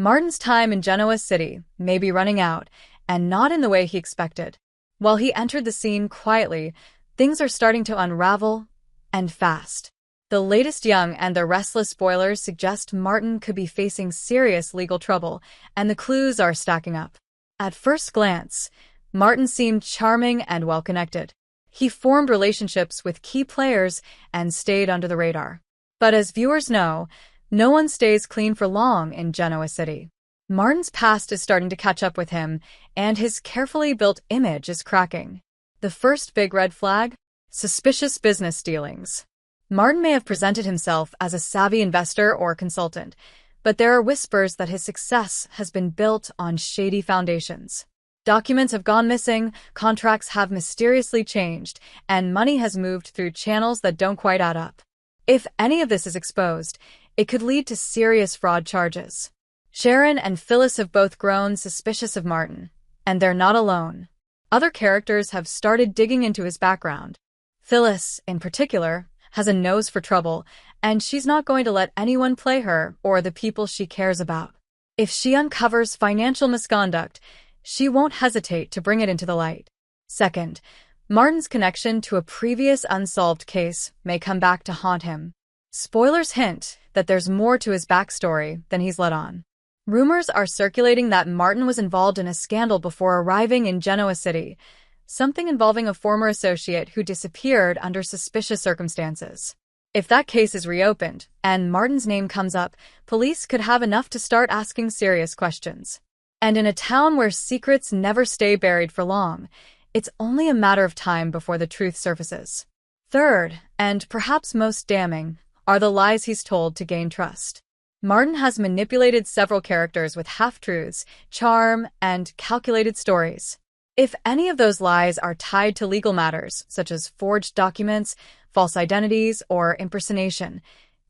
Martin's time in Genoa City may be running out, and not in the way he expected. While he entered the scene quietly, things are starting to unravel, and fast. The latest Y&R the Restless spoilers suggest Martin could be facing serious legal trouble, and the clues are stacking up. At first glance, Martin seemed charming and well-connected. He formed relationships with key players and stayed under the radar. But as viewers know, no one stays clean for long in Genoa City. Martin's past is starting to catch up with him, and his carefully built image is cracking. The first big red flag? Suspicious business dealings. Martin may have presented himself as a savvy investor or consultant, but there are whispers that his success has been built on shady foundations. Documents have gone missing, contracts have mysteriously changed, and money has moved through channels that don't quite add up. If any of this is exposed, it could lead to serious fraud charges. Sharon and Phyllis have both grown suspicious of Martin, and they're not alone. Other characters have started digging into his background. Phyllis, in particular, has a nose for trouble, and she's not going to let anyone play her or the people she cares about. If she uncovers financial misconduct, she won't hesitate to bring it into the light. Second, Martin's connection to a previous unsolved case may come back to haunt him. Spoilers hint that there's more to his backstory than he's let on. Rumors are circulating that Martin was involved in a scandal before arriving in Genoa City, something involving a former associate who disappeared under suspicious circumstances. If that case is reopened, and Martin's name comes up, police could have enough to start asking serious questions. And in a town where secrets never stay buried for long, it's only a matter of time before the truth surfaces. Third, and perhaps most damning, are the lies he's told to gain trust. Martin has manipulated several characters with half-truths, charm, and calculated stories. If any of those lies are tied to legal matters, such as forged documents, false identities, or impersonation,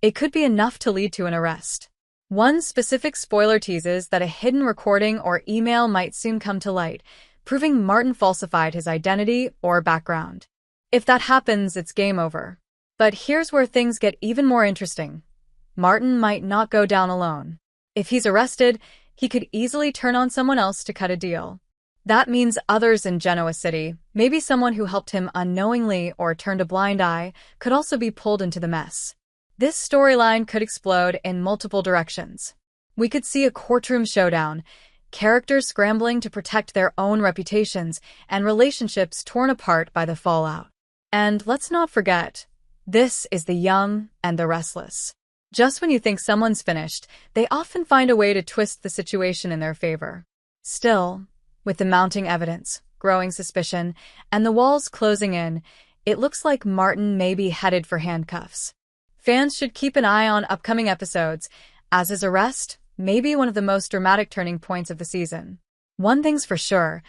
it could be enough to lead to an arrest. One specific spoiler teases that a hidden recording or email might soon come to light, proving Martin falsified his identity or background. If that happens, it's game over. But here's where things get even more interesting. Martin might not go down alone. If he's arrested, he could easily turn on someone else to cut a deal. That means others in Genoa City, maybe someone who helped him unknowingly or turned a blind eye, could also be pulled into the mess. This storyline could explode in multiple directions. We could see a courtroom showdown, characters scrambling to protect their own reputations, and relationships torn apart by the fallout. And let's not forget, this is the young and the restless. Just when you think someone's finished, they often find a way to twist the situation in their favor. Still, with the mounting evidence, growing suspicion, and the walls closing in, it looks like Martin may be headed for handcuffs. Fans should keep an eye on upcoming episodes, as his arrest may be one of the most dramatic turning points of the season. One thing's for sure,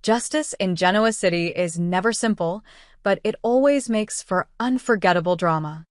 justice in Genoa City is never simple, but it always makes for unforgettable drama.